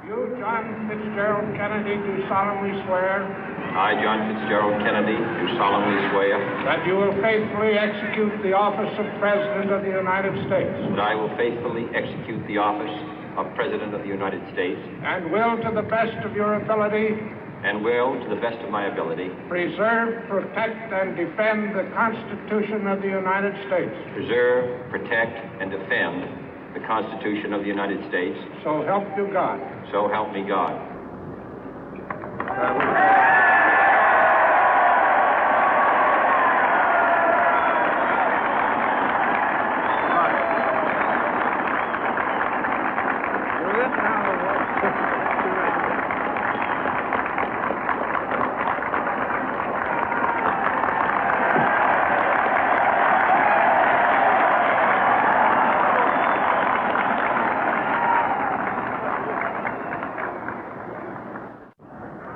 You, John Fitzgerald Kennedy, do solemnly swear I, John Fitzgerald Kennedy, do solemnly swear that you will faithfully execute the office of President of the United States that I will faithfully execute the office of President of the United States and will, to the best of your ability, and will, to the best of my ability, preserve, protect, and defend the Constitution of the United States. preserve, protect, and defend the Constitution of the United States. So help you God. So help me God.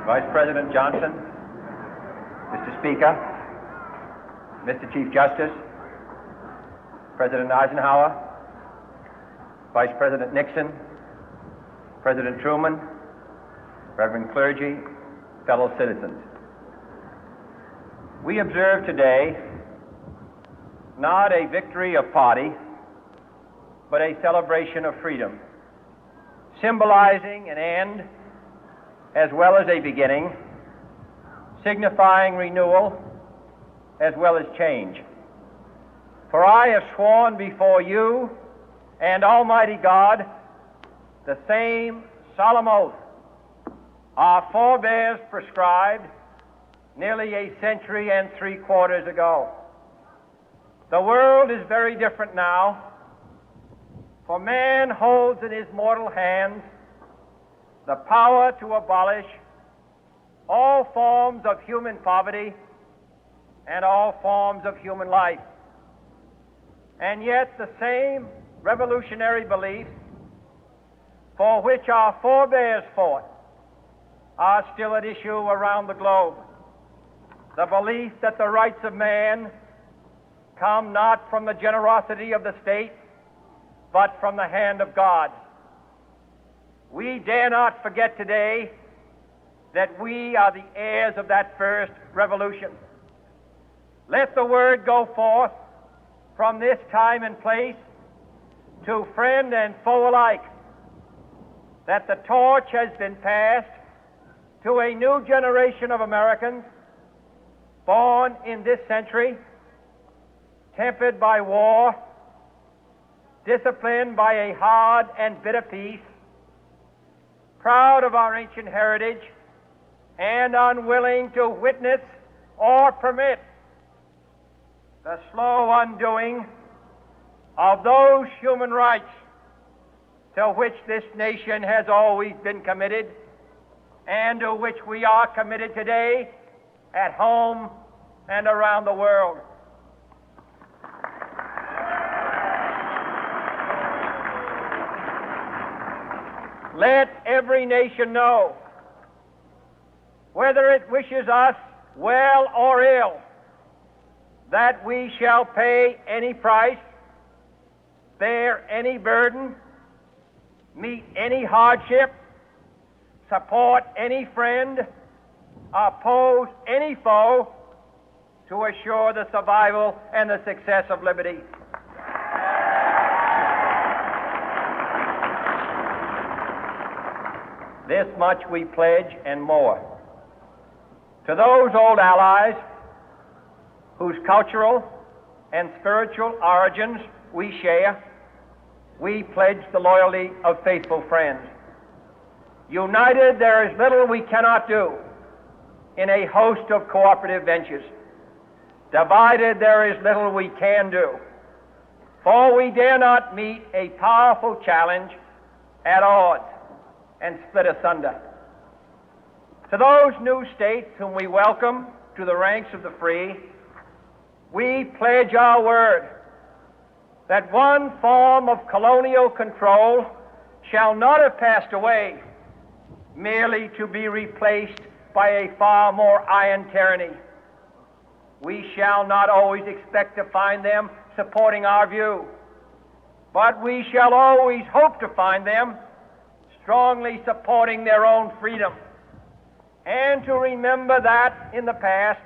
Vice President Johnson, Mr. Speaker, Mr. Chief Justice, President Eisenhower, Vice President Nixon, President Truman, Reverend clergy, fellow citizens. We observe today not a victory of party, but a celebration of freedom, symbolizing an end as well as a beginning, signifying renewal as well as change. For I have sworn before you and Almighty God the same solemn oath our forebears prescribed nearly a century and 3/4 ago. The world is very different now, for man holds in his mortal hands the power to abolish all forms of human poverty and all forms of human life. And yet the same revolutionary beliefs for which our forebears fought are still at issue around the globe. The belief that the rights of man come not from the generosity of the state, but from the hand of God. We dare not forget today that we are the heirs of that first revolution. Let the word go forth from this time and place to friend and foe alike that the torch has been passed to a new generation of Americans born in this century, tempered by war, disciplined by a hard and bitter peace, proud of our ancient heritage, and unwilling to witness or permit the slow undoing of those human rights to which this nation has always been committed and to which we are committed today at home and around the world. Let every nation know, whether it wishes us well or ill, that we shall pay any price, bear any burden, meet any hardship, support any friend, oppose any foe to assure the survival and the success of liberty. This much we pledge and more. To those old allies whose cultural and spiritual origins we share, we pledge the loyalty of faithful friends. United, there is little we cannot do in a host of cooperative ventures. Divided, there is little we can do, for we dare not meet a powerful challenge at odds and split asunder. To those new states whom we welcome to the ranks of the free, we pledge our word that one form of colonial control shall not have passed away, merely to be replaced by a far more iron tyranny. We shall not always expect to find them supporting our view, but we shall always hope to find them strongly supporting their own freedom, and to remember that in the past,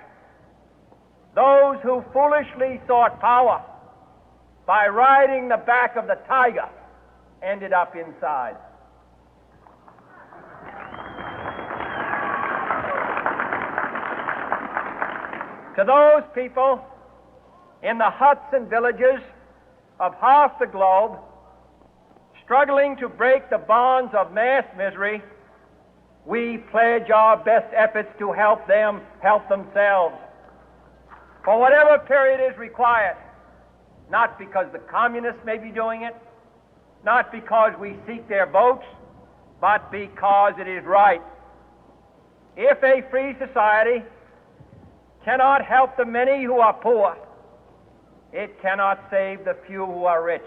those who foolishly sought power by riding the back of the tiger ended up inside. To those people in the huts and villages of half the globe struggling to break the bonds of mass misery, we pledge our best efforts to help them help themselves for whatever period is required, not because the communists may be doing it, not because we seek their votes, but because it is right. If a free society cannot help the many who are poor, it cannot save the few who are rich.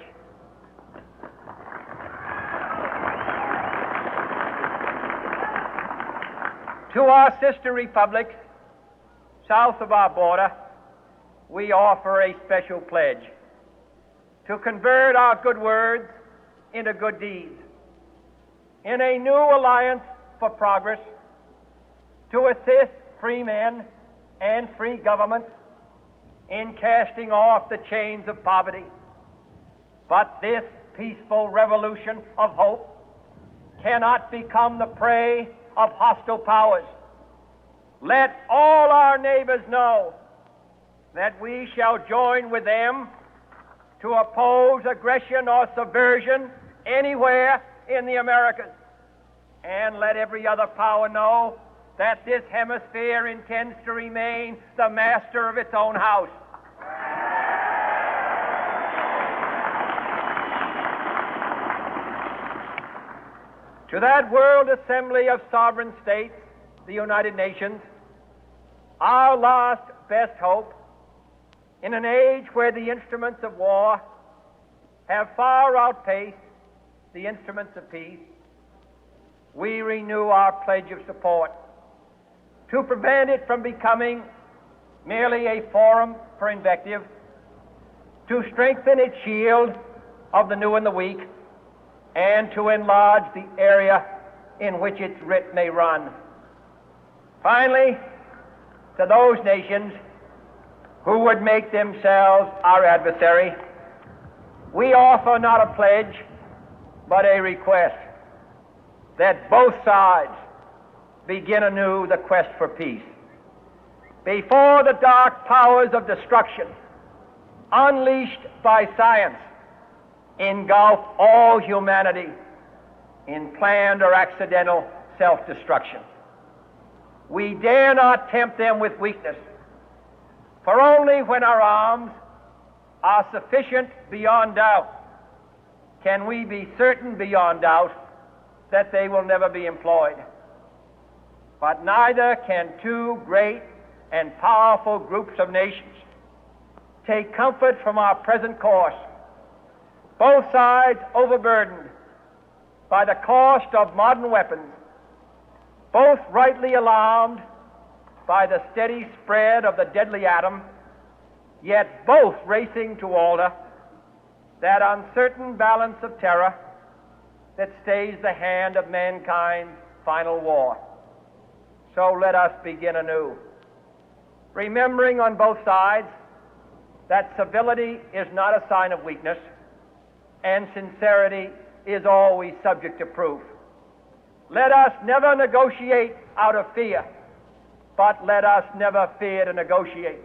To our sister republics south of our border, we offer a special pledge to convert our good words into good deeds, in a new alliance for progress, to assist free men and free governments in casting off the chains of poverty. But this peaceful revolution of hope cannot become the prey of hostile powers. Let all our neighbors know that we shall join with them to oppose aggression or subversion anywhere in the Americas. And let every other power know that this hemisphere intends to remain the master of its own house. To that World Assembly of Sovereign States, the United Nations, our last best hope, in an age where the instruments of war have far outpaced the instruments of peace, we renew our pledge of support to prevent it from becoming merely a forum for invective, to strengthen its shield of the new and the weak, and to enlarge the area in which its writ may run. Finally, to those nations who would make themselves our adversary, we offer not a pledge, but a request that both sides begin anew the quest for peace. Before the dark powers of destruction, unleashed by science, engulf all humanity in planned or accidental self-destruction, we dare not tempt them with weakness, for only when our arms are sufficient beyond doubt can we be certain beyond doubt that they will never be employed. But neither can two great and powerful groups of nations take comfort from our present course, both sides overburdened by the cost of modern weapons, both rightly alarmed by the steady spread of the deadly atom, yet both racing to alter that uncertain balance of terror that stays the hand of mankind's final war. So let us begin anew, remembering on both sides that civility is not a sign of weakness, and sincerity is always subject to proof. Let us never negotiate out of fear, but let us never fear to negotiate.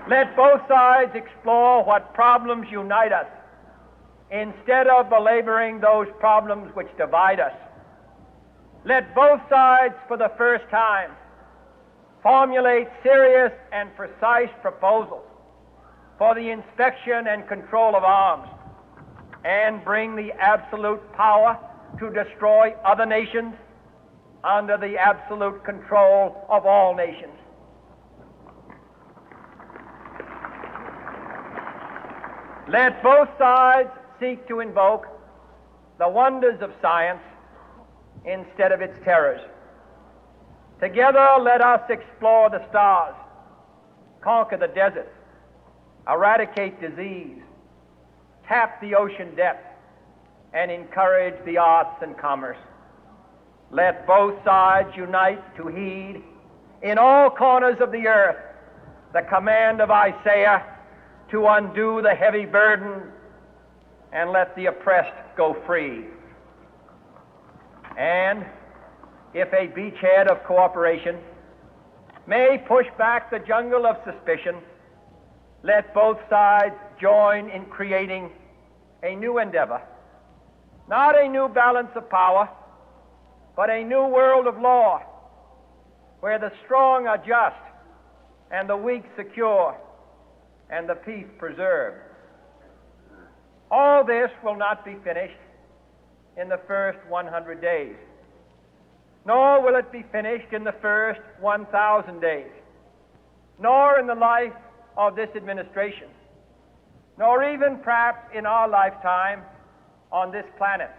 Let both sides explore what problems unite us, instead of belaboring those problems which divide us. Let both sides, for the first time, formulate serious and precise proposals for the inspection and control of arms, and bring the absolute power to destroy other nations under the absolute control of all nations. Let both sides seek to invoke the wonders of science instead of its terrors. Together, let us explore the stars, conquer the deserts, eradicate disease, tap the ocean depth, and encourage the arts and commerce. Let both sides unite to heed in all corners of the earth the command of Isaiah to undo the heavy burden and let the oppressed go free. And if a beachhead of cooperation may push back the jungle of suspicion, let both sides join in creating a new endeavor, not a new balance of power, but a new world of law, where the strong are just and the weak secure and the peace preserved. All this will not be finished in the first 100 days, nor will it be finished in the first 1,000 days, nor in the life of this administration, nor even perhaps in our lifetime on this planet.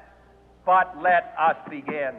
But let us begin.